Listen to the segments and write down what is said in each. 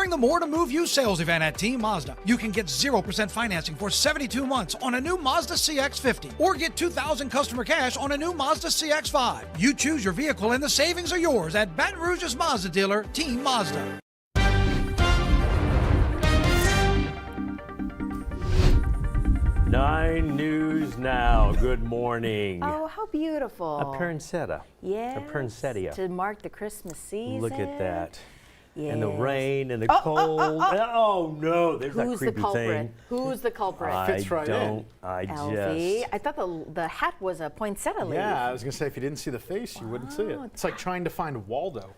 During the More to Move You sales event at Team Mazda, you can get 0% financing for 72 months on a new Mazda CX-50 or get $2,000 customer cash on a new Mazda CX-5. You choose your vehicle and the savings are yours at Baton Rouge's Mazda dealer, Team Mazda. Nine News Now. Good morning. Oh, how beautiful. A poinsettia. Yes. A poinsettia. To mark the Christmas season. Look at that. Yes. And the rain and the cold. Oh, no, there's that creepy thing. Who's the culprit? Fits right in. Alfie. I thought the hat was a poinsettia leaf. Yeah, I was going to say, if you didn't see the face, you wouldn't see it. It's like trying to find Waldo.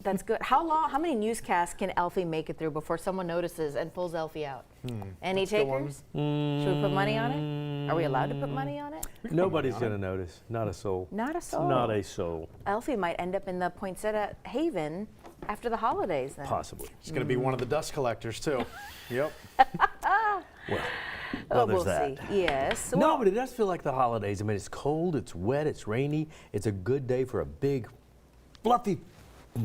That's good. How many newscasts can Alfie make it through before someone notices and pulls Alfie out? Any takers? Should we put money on it? Are we allowed to put money on it? Nobody's going to notice. Not a soul. Not a soul. Not a soul. Alfie might end up in the poinsettia haven after the holidays then. Possibly. He's going to be one of the dust collectors, too. Yep. Well, there's we'll that. See. Yes. No, but it does feel like the holidays. I mean, it's cold, it's wet, it's rainy. It's a good day for a big, fluffy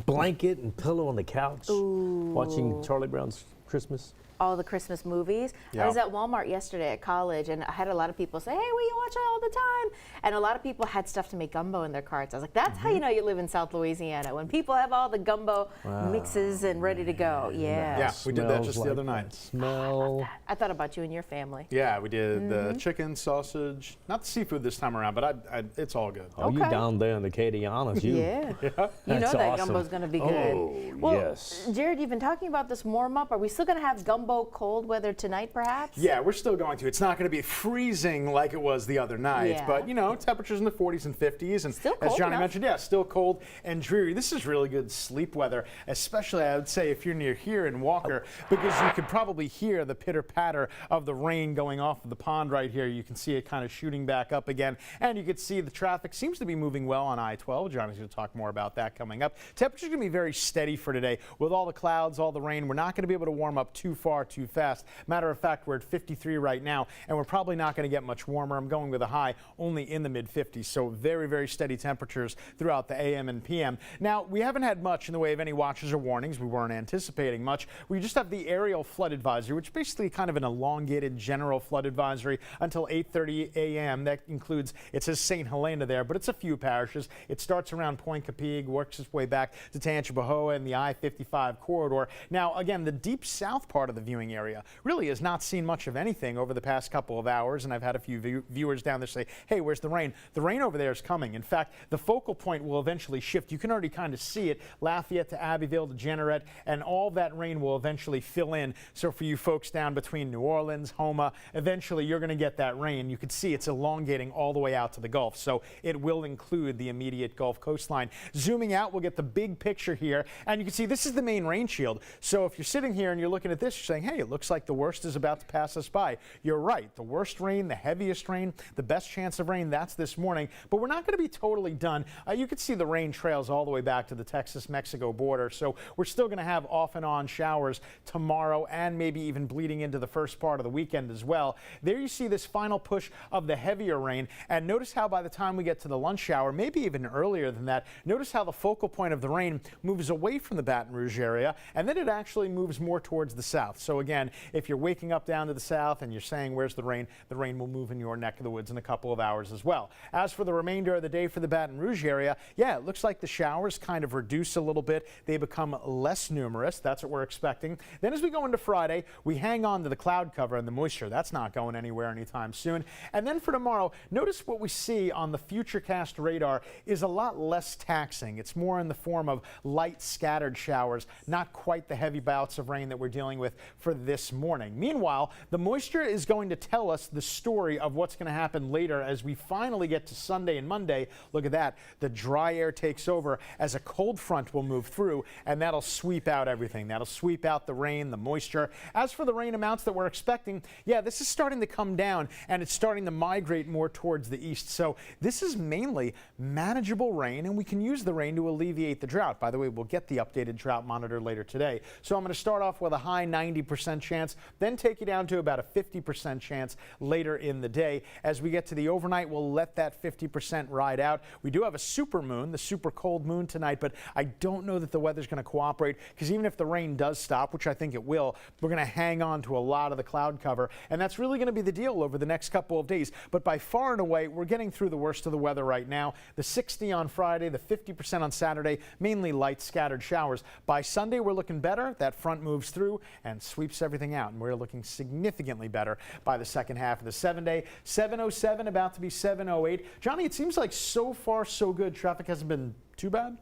blanket and pillow on the couch, watching Charlie Brown's Christmas. All the Christmas movies. Yeah. I was at Walmart yesterday at college, and I had a lot of people say, hey, we watch it all the time. And a lot of people had stuff to make gumbo in their carts. I was like, that's how you know you live in South Louisiana, when people have all the gumbo mixes and ready to go. Yeah. Yeah, we did that just the other night. Smell. I thought about you and your family. Yeah, we did the chicken, sausage, not the seafood this time around, but it's all good. Oh, you down there in the Acadianas, you. Yeah. You know That's that awesome. gumbo's going to be good. Oh, well, yes. Jared, you've been talking about this warm-up. Are we still going to have gumbo cold weather tonight, perhaps? Yeah, we're still going to. It's not going to be freezing like it was the other night, but, you know, temperatures in the 40s and 50s. And still cold as Johnny enough. mentioned, yeah, still cold and dreary. This is really good sleep weather, especially, I would say, if you're near here in Walker, because you could probably hear the pitter-patter of the rain going off of the pond right here. You can see it kind of shooting back up again, and you can see the traffic seems to be moving well on I-12. Johnny's going to talk more about that coming up. Temperature's going to be very steady for today. With all the clouds, all the rain, we're not going to be able to warm up too far too fast. Matter of fact, we're at 53 right now, and we're probably not going to get much warmer. I'm going with a high only in the mid-50s, so very, very steady temperatures throughout the AM and PM. Now, we haven't had much in the way of any watches or warnings. We weren't anticipating much. We just have the aerial flood advisory, which is basically kind of an elongated general flood advisory until 8:30 a.m. That includes, it says St. Helena there, but it's a few parishes. It starts around Point Capigue, works its way back to Tangipahoa and the I-55 corridor. Now, again, the deep south part of the viewing area really has not seen much of anything over the past couple of hours, and I've had a few viewers down there say, hey, where's the rain? The rain over there is coming. In fact, the focal point will eventually shift. You can already kind of see it, Lafayette to Abbeville to Jeanerette, and all that rain will eventually fill in. So for you folks down between New Orleans, Houma, eventually you're going to get that rain. You can see it's elongating all the way out to the Gulf, so it will include the immediate Gulf coastline. Zooming out, we'll get the big picture here, and you can see this is the main rain shield. So if you're sitting here and you're looking at this, you're saying, hey, it looks like the worst is about to pass us by. You're right. The worst rain, the heaviest rain, the best chance of rain, that's this morning. But we're not going to be totally done. You can see the rain trails all the way back to the Texas-Mexico border. So we're still going to have off and on showers tomorrow and maybe even bleeding into the first part of the weekend as well. There you see this final push of the heavier rain. And notice how by the time we get to the lunch hour, maybe even earlier than that, notice how the focal point of the rain moves away from the Baton Rouge area, and then it actually moves more towards the south. So again, if you're waking up down to the south and you're saying, where's the rain will move in your neck of the woods in a couple of hours as well. As for the remainder of the day for the Baton Rouge area, yeah, it looks like the showers kind of reduce a little bit. They become less numerous. That's what we're expecting. Then as we go into Friday, we hang on to the cloud cover and the moisture. That's not going anywhere anytime soon. And then for tomorrow, notice what we see on the Futurecast radar is a lot less taxing. It's more in the form of light scattered showers, not quite the heavy bouts of rain that we're dealing with for this morning. Meanwhile, the moisture is going to tell us the story of what's going to happen later as we finally get to Sunday and Monday. Look at that. The dry air takes over as a cold front will move through, and that'll sweep out everything. That'll sweep out the rain, the moisture. As for the rain amounts that we're expecting, yeah, this is starting to come down, and it's starting to migrate more towards the east. So this is mainly manageable rain, and we can use the rain to alleviate the drought. By the way, we'll get the updated drought monitor later today. So I'm going to start off with a high 90% 80% chance, then take you down to about a 50% chance later in the day. As we get to the overnight, we'll let that 50% ride out. We do have a super moon, the super cold moon tonight, but I don't know that the weather's going to cooperate, because even if the rain does stop, which I think it will, we're going to hang on to a lot of the cloud cover, and that's really going to be the deal over the next couple of days. But by far and away, we're getting through the worst of the weather right now. The 60 on Friday, the 50% on Saturday, mainly light scattered showers. By Sunday, we're looking better. That front moves through and sweeps everything out, and we're looking significantly better by the second half of the 7-day. 707 about to be 708. Johnny, it seems like so far so good. Traffic hasn't been too bad.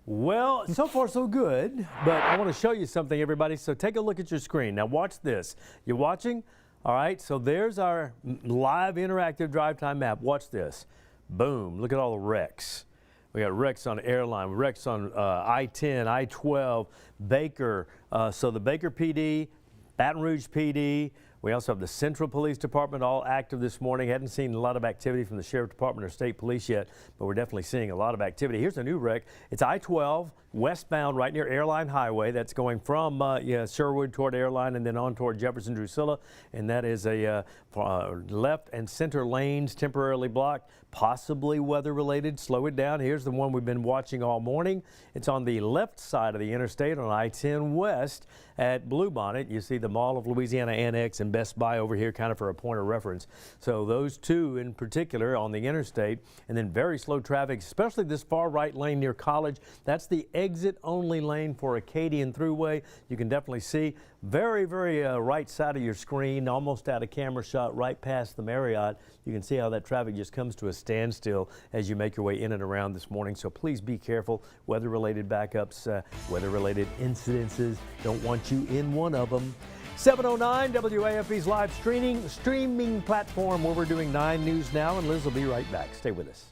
Well, so far so good, but I want to show you something, everybody. So take a look at your screen. Now watch this. You're watching? All right, so there's our live interactive drive time map. Watch this. Boom, look at all the wrecks. We got wrecks on Airline, wrecks on I-10, I-12, Baker, so the Baker PD, Baton Rouge PD. We also have the Central Police Department all active this morning. Hadn't seen a lot of activity from the Sheriff Department or State Police yet, but we're definitely seeing a lot of activity. Here's a new wreck. It's I-12 westbound right near Airline Highway. That's going from Sherwood toward Airline and then on toward Jefferson Drusilla. And that is a left and center lanes temporarily blocked, possibly weather related. Slow it down. Here's the one we've been watching all morning. It's on the left side of the interstate on I-10 West at Bluebonnet. You see the Mall of Louisiana Annex and Best Buy over here, kind of for a point of reference. So those two in particular on the interstate, and then very slow traffic, especially this far right lane near College. That's the exit only lane for Acadian Thruway. You can definitely see very right side of your screen, almost out of camera shot, right past the Marriott. You can see how that traffic just comes to a standstill as you make your way in and around this morning. So please be careful. Weather-related backups, weather-related incidences. Don't want you in one of them. 709 WAFB's live streaming platform where we're doing 9 News Now, and Liz will be right back. Stay with us.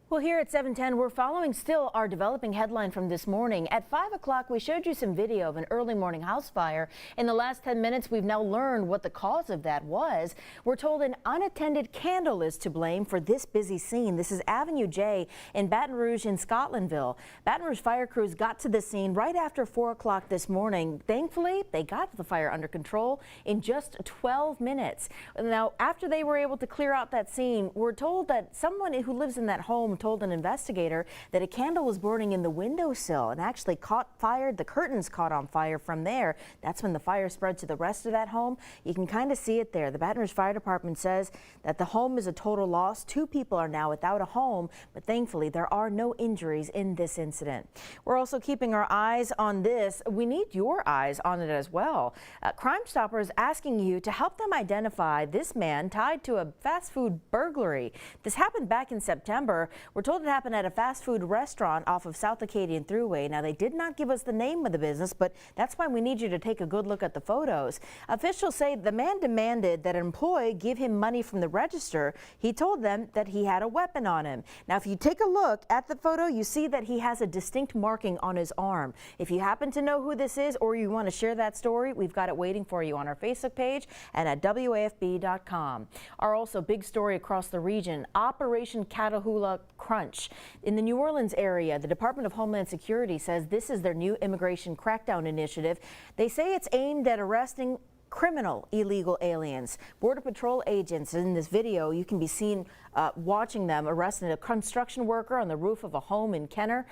Well, here at 710, we're following still our developing headline from this morning. At 5 o'clock, we showed you some video of an early morning house fire. In the last 10 minutes, we've now learned what the cause of that was. We're told an unattended candle is to blame for this busy scene. This is Avenue J in Baton Rouge in Scotlandville. Baton Rouge fire crews got to the scene right after 4 o'clock this morning. Thankfully, they got the fire under control in just 12 minutes. Now, after they were able to clear out that scene, we're told that someone who lives in that home told an investigator that a candle was burning in the windowsill and actually caught fire. The curtains caught on fire from there. That's when the fire spread to the rest of that home. You can kind of see it there. The Baton Rouge Fire Department says that the home is a total loss. 2 people are now without a home, but thankfully there are no injuries in this incident. We're also keeping our eyes on this. We need your eyes on it as well. Crime Stoppers asking you to help them identify this man tied to a fast food burglary. This happened back in September. We're told it happened at a fast food restaurant off of South Acadian Thruway. Now, they did not give us the name of the business, but that's why we need you to take a good look at the photos. Officials say the man demanded that an employee give him money from the register. He told them that he had a weapon on him. Now, if you take a look at the photo, you see that he has a distinct marking on his arm. If you happen to know who this is or you want to share that story, we've got it waiting for you on our Facebook page and at WAFB.com. Our also big story across the region, Operation Catahoula Crunch. In the New Orleans area, the Department of Homeland Security says this is their new immigration crackdown initiative. They say it's aimed at arresting criminal illegal aliens. Border Patrol agents in this video, you can be seen watching them arresting a construction worker on the roof of a home in Kenner.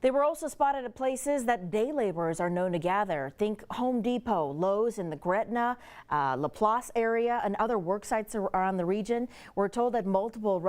They were also spotted at places that day laborers are known to gather. Think Home Depot, Lowe's in the Gretna, Laplace area, and other work sites around the region. We're told that multiple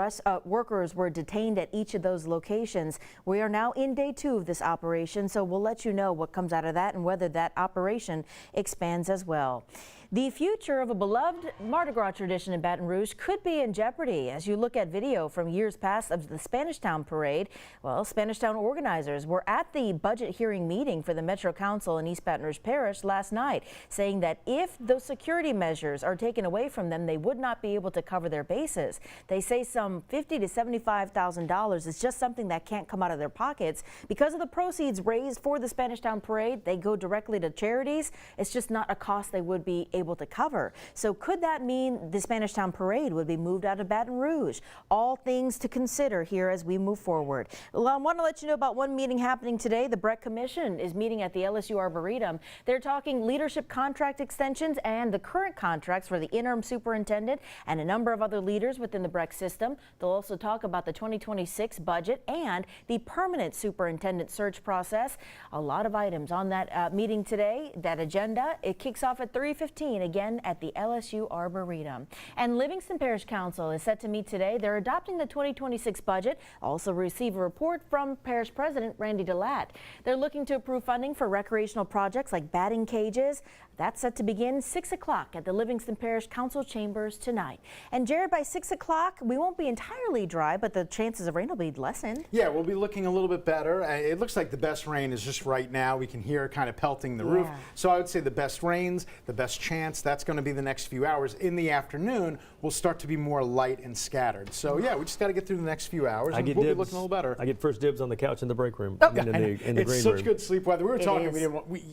workers were detained at each of those locations. We are now in day 2 of this operation, so we'll let you know what comes out of that and whether that operation expands as well. The future of a beloved Mardi Gras tradition in Baton Rouge could be in jeopardy as you look at video from years past of the Spanish Town Parade. Well, Spanish Town organizers were at the budget hearing meeting for the Metro Council in East Baton Rouge Parish last night, saying that if those security measures are taken away from them, they would not be able to cover their bases. They say some $50,000 to $75,000 is just something that can't come out of their pockets. Because of the proceeds raised for the Spanish Town Parade, they go directly to charities. It's just not a cost they would be able to cover. So could that mean the Spanish Town Parade would be moved out of Baton Rouge? All things to consider here as we move forward. Well, I want to let you know about one meeting happening today. The Breck Commission is meeting at the LSU Arboretum. They're talking leadership contract extensions and the current contracts for the interim superintendent and a number of other leaders within the Breck system. They'll also talk about the 2026 budget and the permanent superintendent search process. A lot of items on that meeting today, that agenda. It kicks off at 3:15 again at the LSU Arboretum. And Livingston Parish Council is set to meet today. They're adopting the 2026 budget, also receive a report from Parish President Randy DeLatte. They're looking to approve funding for recreational projects like batting cages. That's set to begin 6 o'clock at the Livingston Parish Council chambers tonight. And Jared, by 6 o'clock, we won't be entirely dry, but the chances of rain will be lessened. Yeah, we'll be looking a little bit better. It looks like the best rain is just right now. We can hear it kind of pelting the roof. So I would say the best rains, the best chance, that's going to be the next few hours. In the afternoon, will start to be more light and scattered. So yeah, we just got to get through the next few hours and we'll be looking a little better. I get first dibs on the couch in the break room. Oh, in the green room. It's such good sleep weather. We were talking,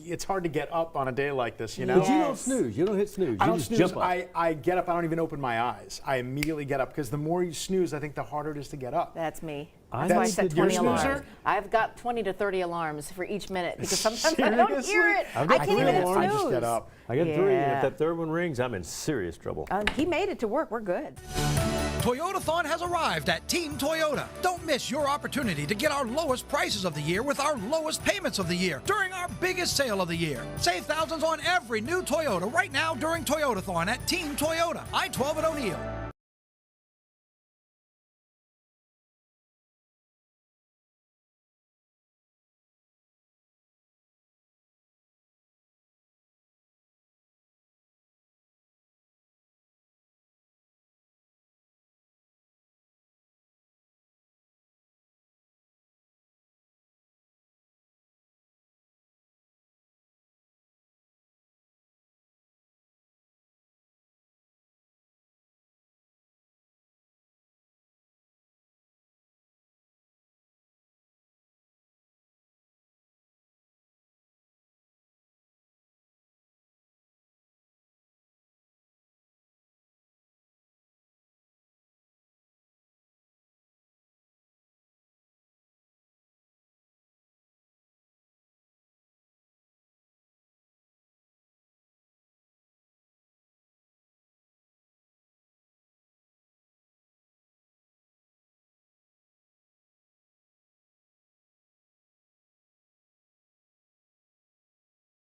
it's hard to get up on a day like this, you know? But you don't snooze. You don't hit snooze. I You don't just snooze. jump up. I get up. I don't even open my eyes. I immediately get up because the more you snooze, I think the harder it is to get up. That's me. I That's why I need set to 20 do- alarms. snoozer? I've got 20 to 30 alarms for each minute because sometimes I don't Seriously? hear it. I've I got can't even hit three snooze. alarms. I just get up. I got 3, and Yeah. if that third one rings, I'm in serious trouble. He made it to work. We're good. Toyotathon has arrived at Team Toyota. Don't miss your opportunity to get our lowest prices of the year with our lowest payments of the year during our biggest sale of the year. Save thousands on every new Toyota right now during Toyotathon at Team Toyota, I-12 at O'Neill.